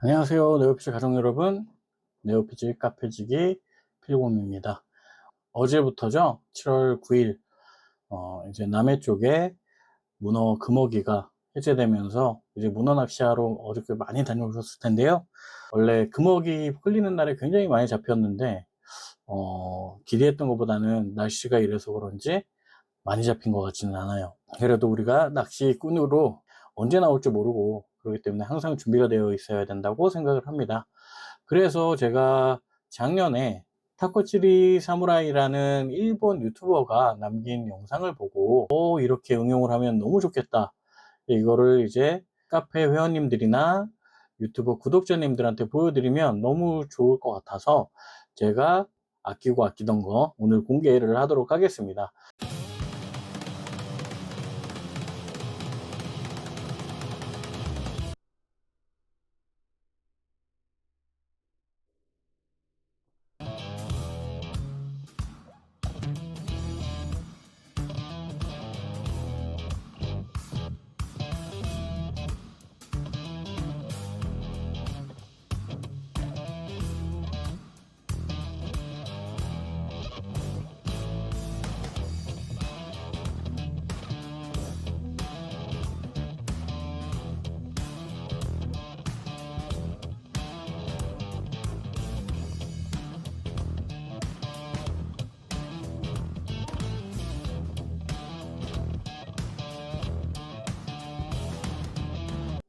안녕하세요. 네오피즈 가족 여러분. 네오피즈 카페지기 필곰입니다. 어제부터죠. 7월 9일, 이제 남해 쪽에 문어 금어기가 해제되면서 이제 문어 낚시하러 어저께 많이 다녀오셨을 텐데요. 원래 금어기 끌리는 날에 굉장히 많이 잡혔는데, 기대했던 것보다는 날씨가 이래서 그런지 많이 잡힌 것 같지는 않아요. 그래도 우리가 낚시꾼으로 언제 나올지 모르고 그렇기 때문에 항상 준비가 되어 있어야 된다고 생각을 합니다. 그래서 제가 작년에 타코치리 사무라이라는 일본 유튜버가 남긴 영상을 보고 이렇게 응용을 하면 너무 좋겠다. 이거를 이제 카페 회원님들이나 유튜버 구독자님들한테 보여드리면 너무 좋을 것 같아서 제가 아끼고 아끼던 거 오늘 공개를 하도록 하겠습니다.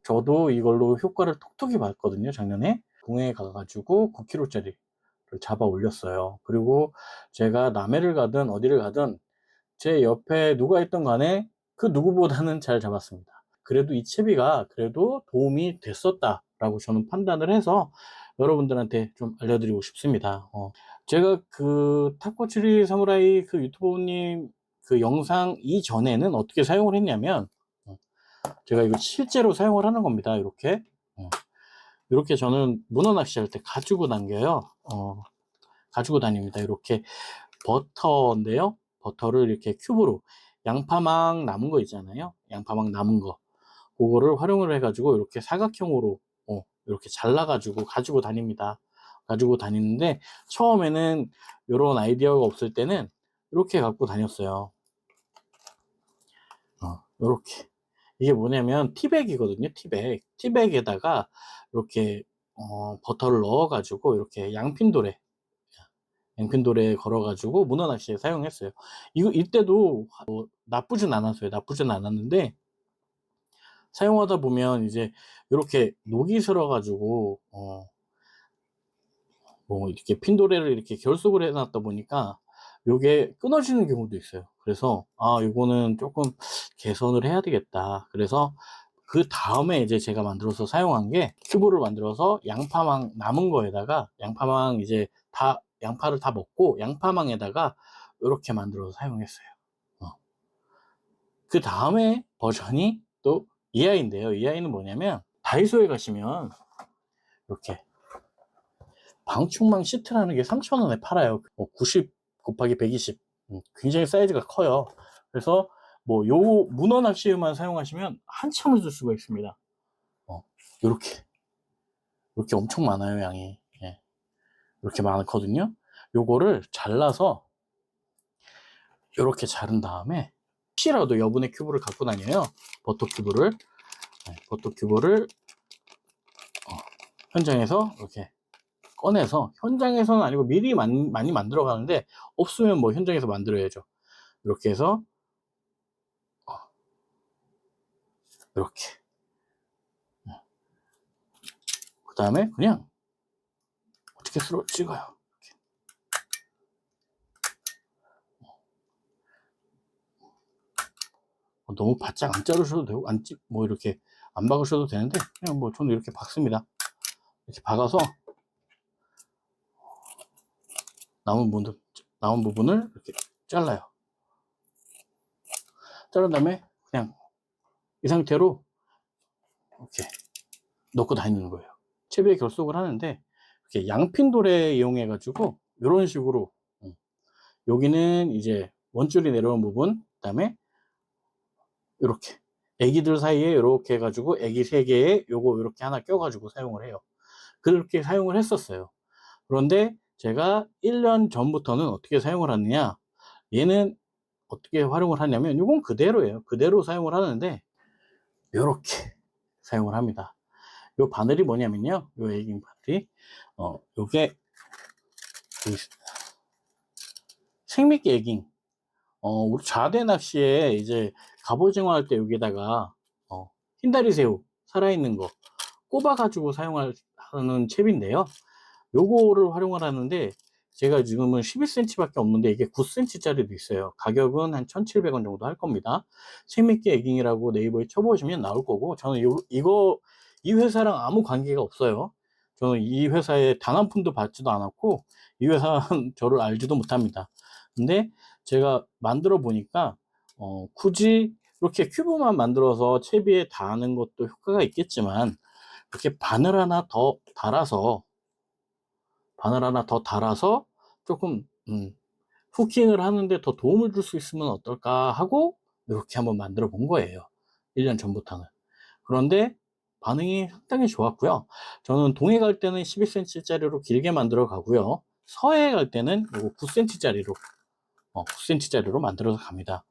저도 이걸로 효과를 톡톡히 봤거든요, 작년에. 동해에 가가지고 9kg짜리를 잡아 올렸어요. 그리고 제가 남해를 가든 어디를 가든 제 옆에 누가 있던 간에 그 누구보다는 잘 잡았습니다. 그래도 이 채비가 그래도 도움이 됐었다라고 저는 판단을 해서 여러분들한테 좀 알려드리고 싶습니다. 제가 그 타코치리 사무라이 그 유튜버님 그 영상 이전에는 어떻게 사용을 했냐면, 제가 이거 실제로 사용을 하는 겁니다. 이렇게. 이렇게 저는 문어 낚시할 때 가지고 다녀요. 가지고 다닙니다. 이렇게 버터인데요. 버터를 이렇게 큐브로 양파망 남은 거 있잖아요. 양파망 남은 거. 그거를 활용을 해가지고 이렇게 사각형으로 이렇게 잘라가지고 가지고 다닙니다. 가지고 다니는데 처음에는 이런 아이디어가 없을 때는 이렇게 갖고 다녔어요. 이렇게. 이게 뭐냐면 티백이거든요. 티백에다가 이렇게 버터를 넣어가지고 이렇게 양핀돌에 걸어가지고 문어 낚시에 사용했어요. 이때도 나쁘진 않았어요. 나쁘진 않았는데 사용하다 보면 이제 이렇게 녹이 슬어가지고 뭐 이렇게 핀도레를 이렇게 결속을 해놨다 보니까 요게 끊어지는 경우도 있어요. 그래서 요거는 조금 개선을 해야 되겠다. 그래서 그 다음에 이제 제가 만들어서 사용한 게 큐브를 만들어서 양파망 남은 거에다가 양파망 이제 다 양파를 다 먹고 양파망에다가 이렇게 만들어서 사용했어요. 그 다음에 버전이 또 EI인데요. EI는 뭐냐면 다이소에 가시면 이렇게 방충망 시트라는 게 3,000원에 팔아요. 90 곱하기 120. 굉장히 사이즈가 커요. 그래서 뭐 요 문어 낚시에만 사용하시면 한참을 쓸 수가 있습니다. 요렇게 엄청 많아요, 양이. 예. 이렇게 많거든요. 요거를 잘라서 요렇게 자른 다음에 혹시라도 여분의 큐브를 갖고 다녀요. 버터 큐브를. 버터 큐브를 현장에서 이렇게 꺼내서, 현장에서는 아니고 미리 많이 만들어 가는데 없으면 뭐 현장에서 만들어야죠. 이렇게 해서 이렇게 그 다음에 그냥 어떻게 찍어요. 너무 바짝 안 자르셔도 되고 뭐 이렇게 안 박으셔도 되는데 그냥 뭐 저는 이렇게 박습니다. 이렇게 박아서 남은 부분을 이렇게 잘라요. 자른 다음에 그냥 이 상태로 이렇게 넣고 다니는 거예요. 채비에 결속을 하는데 이렇게 양핀돌에 이용해 가지고 이런 식으로 여기는 이제 원줄이 내려온 부분, 그 다음에 이렇게 애기들 사이에 이렇게 해가지고 애기 3개에 요거 이렇게 하나 껴가지고 사용을 해요. 그렇게 사용을 했었어요. 그런데 제가 1년 전부터는 어떻게 사용을 하느냐, 얘는 어떻게 활용을 하냐면 이건 그대로예요. 그대로 사용을 하는데 요렇게 사용을 합니다. 요 바늘이 뭐냐면요, 요 에깅 바늘이 요게 생미끼 에깅, 우리 좌대 낚시에 이제 갑오징어 할 때 여기다가 흰다리 새우 살아있는 거 꼽아 가지고 사용하는 챕인데요, 요거를 활용을 하는데 제가 지금은 11cm 밖에 없는데 이게 9cm 짜리도 있어요. 가격은 한 1,700원 정도 할 겁니다. 생미끼 에깅이라고 네이버에 쳐보시면 나올 거고, 저는 이 회사랑 아무 관계가 없어요. 저는 이 회사에 단 한 푼도 받지도 않았고 이 회사는 저를 알지도 못합니다. 근데 제가 만들어 보니까 굳이 이렇게 큐브만 만들어서 채비에 닿는 것도 효과가 있겠지만, 이렇게 바늘 하나 더 달아서 조금 후킹을 하는데 더 도움을 줄 수 있으면 어떨까 하고 이렇게 한번 만들어 본 거예요, 1년 전부터는. 그런데 반응이 상당히 좋았고요. 저는 동해 갈 때는 12cm 짜리로 길게 만들어 가고요, 서해 갈 때는 이거 9cm 짜리로 9cm 짜리로 만들어서 갑니다.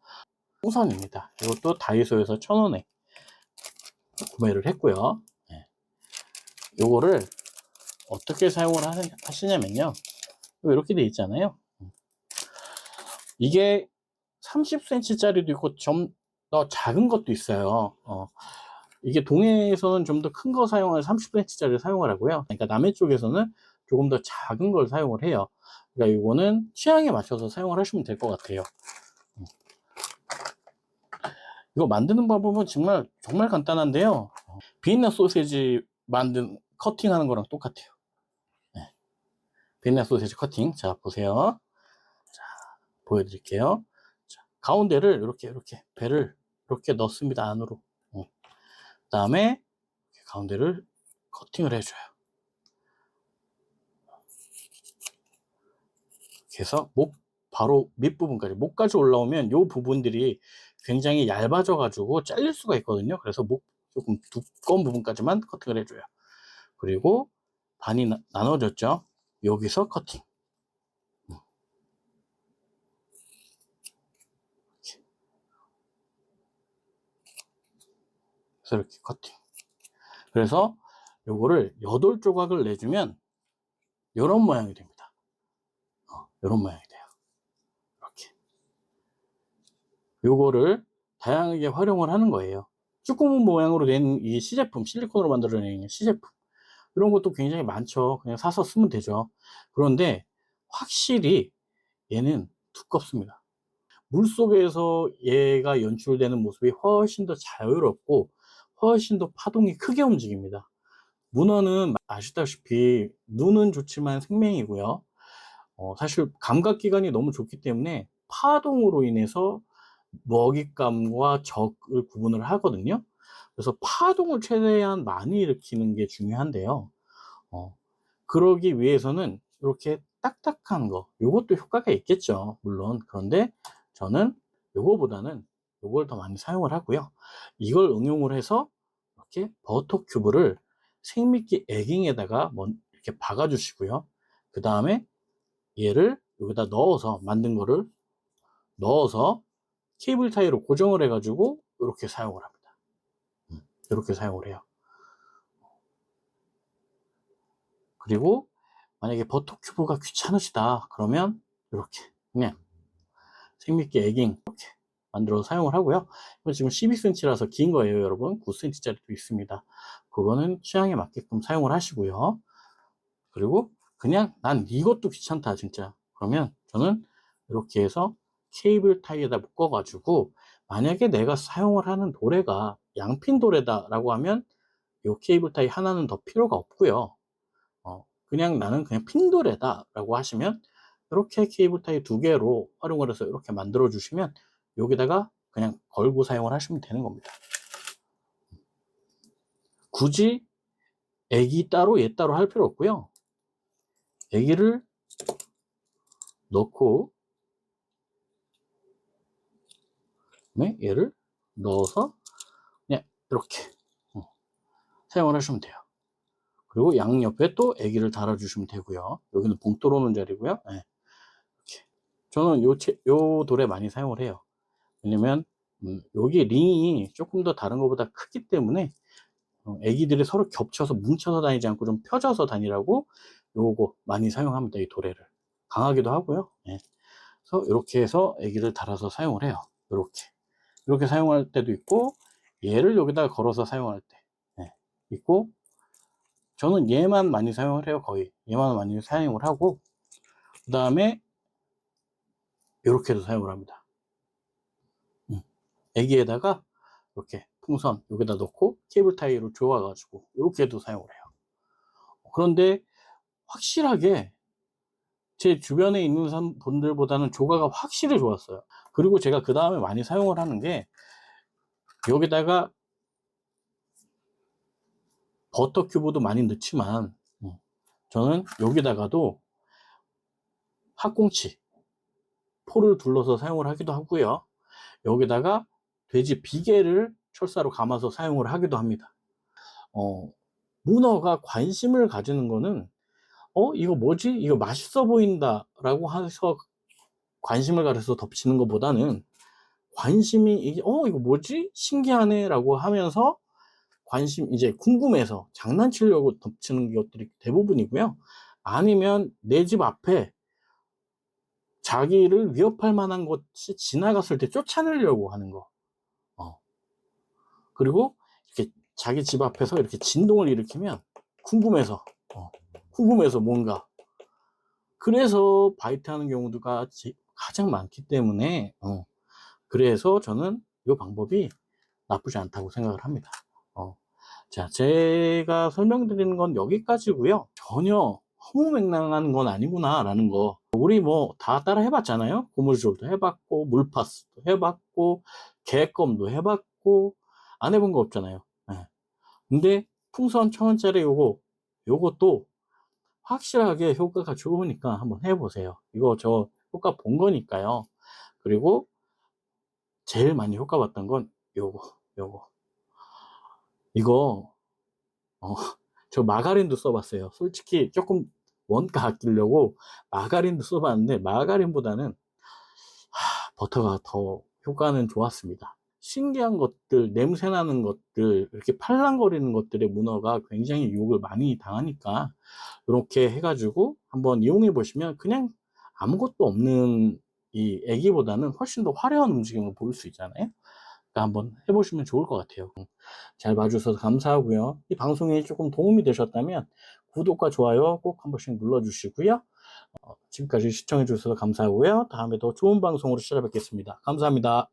풍선입니다. 이것도 다이소에서 1,000원에 구매를 했고요. 네. 요거를 어떻게 사용을 하시냐면요, 이렇게 돼 있잖아요. 이게 30cm 짜리도 있고 좀 더 작은 것도 있어요. 이게 동해에서는 좀 더 큰 거 사용을 30cm 짜리 사용을 하고요. 그러니까 남해 쪽에서는 조금 더 작은 걸 사용을 해요. 그러니까 이거는 취향에 맞춰서 사용을 하시면 될 것 같아요. 이거 만드는 방법은 정말 간단한데요, 비엔나 소세지 커팅하는 거랑 똑같아요. 네. 비엔나 소세지 커팅. 자, 보세요. 자, 보여드릴게요. 자, 가운데를 이렇게 배를 이렇게 넣습니다, 안으로. 그 다음에 가운데를 커팅을 해줘요. 이렇게 해서 바로 밑부분까지, 목까지 올라오면 이 부분들이 굉장히 얇아져 가지고 잘릴 수가 있거든요. 그래서 목 조금 두꺼운 부분까지만 커팅을 해줘요. 그리고 반이 나눠졌죠. 여기서 커팅. 그래서 이렇게 커팅. 그래서 요거를 8조각을 내주면 이런 모양이 됩니다. 이런 모양이 돼요. 이렇게. 요거를 다양하게 활용을 하는 거예요. 쭈꾸미 모양으로 된 이 시제품, 실리콘으로 만들어낸 시제품, 이런 것도 굉장히 많죠. 그냥 사서 쓰면 되죠. 그런데 확실히 얘는 두껍습니다. 물속에서 얘가 연출되는 모습이 훨씬 더 자유롭고 훨씬 더 파동이 크게 움직입니다. 문어는 아시다시피 눈은 좋지만 생명이고요. 사실 감각기관이 너무 좋기 때문에 파동으로 인해서 먹잇감과 적을 구분을 하거든요. 그래서 파동을 최대한 많이 일으키는 게 중요한데요. 어, 그러기 위해서는 이렇게 딱딱한 거, 요것도 효과가 있겠죠, 물론. 그런데 저는 요거보다는 요걸 더 많이 사용을 하고요. 이걸 응용을 해서 이렇게 버터 큐브를 생미끼 에깅에다가 이렇게 박아 주시고요. 그 다음에 얘를 여기다 넣어서, 만든 거를 넣어서 케이블 타이로 고정을 해 가지고 이렇게 사용을 합니다. 이렇게 사용을 해요. 그리고 만약에 버터 큐브가 귀찮으시다 그러면 이렇게 그냥 생미끼 에깅 이렇게 만들어서 사용을 하고요. 이건 지금 12cm라서 긴 거예요, 여러분. 9cm 짜리도 있습니다. 그거는 취향에 맞게끔 사용을 하시고요. 그리고 그냥 난 이것도 귀찮다 진짜, 그러면 저는 이렇게 해서 케이블 타이에다 묶어 가지고, 만약에 내가 사용을 하는 도래가 양핀 도래다 라고 하면 이 케이블 타이 하나는 더 필요가 없고요. 그냥 나는 그냥 핀도레다 라고 하시면 이렇게 케이블 타이 2개로 활용을 해서 이렇게 만들어 주시면 여기다가 그냥 걸고 사용을 하시면 되는 겁니다. 굳이 애기 따로 얘 따로 할 필요 없고요. 애기를 넣고 얘를 넣어서 그냥 이렇게 사용을 하시면 돼요. 그리고 양옆에 또 애기를 달아주시면 되고요. 여기는 봉돌 오는 자리고요. 네. 이렇게. 저는 요 돌에 많이 사용을 해요. 왜냐면 여기 링이 조금 더 다른 것보다 크기 때문에 애기들이 서로 겹쳐서 뭉쳐서 다니지 않고 좀 펴져서 다니라고 요거 많이 사용합니다. 이 도래를 강하기도 하고요. 예. 그래서 이렇게 해서 애기를 달아서 사용을 해요. 이렇게 사용할 때도 있고, 얘를 여기다가 걸어서 사용할 때 있고, 저는 얘만 많이 사용을 해요. 거의 얘만 많이 사용을 하고, 그 다음에 이렇게도 사용을 합니다. 애기에다가 이렇게 풍선 여기다 넣고 케이블 타이로 조아 가지고 이렇게도 사용을 해요. 그런데 확실하게 제 주변에 있는 분들보다는 조가가 확실히 좋았어요. 그리고 제가 그 다음에 많이 사용을 하는 게, 여기다가 버터 큐브도 많이 넣지만 저는 여기다가도 핫꽁치 포를 둘러서 사용을 하기도 하고요. 여기다가 돼지 비계를 철사로 감아서 사용을 하기도 합니다. 문어가 관심을 가지는 거는 이거 뭐지? 이거 맛있어 보인다 라고 해서 관심을 가져서 덮치는 것보다는, 관심이 이거 뭐지? 신기하네 라고 하면서 이제 궁금해서 장난치려고 덮치는 것들이 대부분이고요. 아니면 내 집 앞에 자기를 위협할 만한 것이 지나갔을 때 쫓아내려고 하는 거. 그리고 이렇게 자기 집 앞에서 이렇게 진동을 일으키면 궁금해서 뭔가, 그래서 바이트 하는 경우가 가장 많기 때문에 그래서 저는 이 방법이 나쁘지 않다고 생각을 합니다. 자, 제가 설명드리는 건 여기까지고요. 전혀 허무맹랑한 건 아니구나 라는 거, 우리 뭐 다 따라 해봤잖아요. 고무줄도 해봤고 물파스도 해봤고 개껌도 해봤고 안 해본 거 없잖아요. 근데 풍선 1,000원짜리 요것도 확실하게 효과가 좋으니까 한번 해보세요. 이거 저 효과 본 거니까요. 그리고 제일 많이 효과 봤던 건 요거 이거 저 마가린도 써봤어요. 솔직히 조금 원가 아끼려고 마가린도 써봤는데, 마가린보다는 버터가 더 효과는 좋았습니다. 신기한 것들, 냄새나는 것들, 이렇게 팔랑거리는 것들의 문어가 굉장히 유혹을 많이 당하니까 이렇게 해가지고 한번 이용해 보시면 그냥 아무것도 없는 이 애기보다는 훨씬 더 화려한 움직임을 볼 수 있잖아요. 그러니까 한번 해보시면 좋을 것 같아요. 잘 봐주셔서 감사하고요. 이 방송이 조금 도움이 되셨다면 구독과 좋아요 꼭 한 번씩 눌러주시고요. 지금까지 시청해 주셔서 감사하고요. 다음에 더 좋은 방송으로 찾아뵙겠습니다. 감사합니다.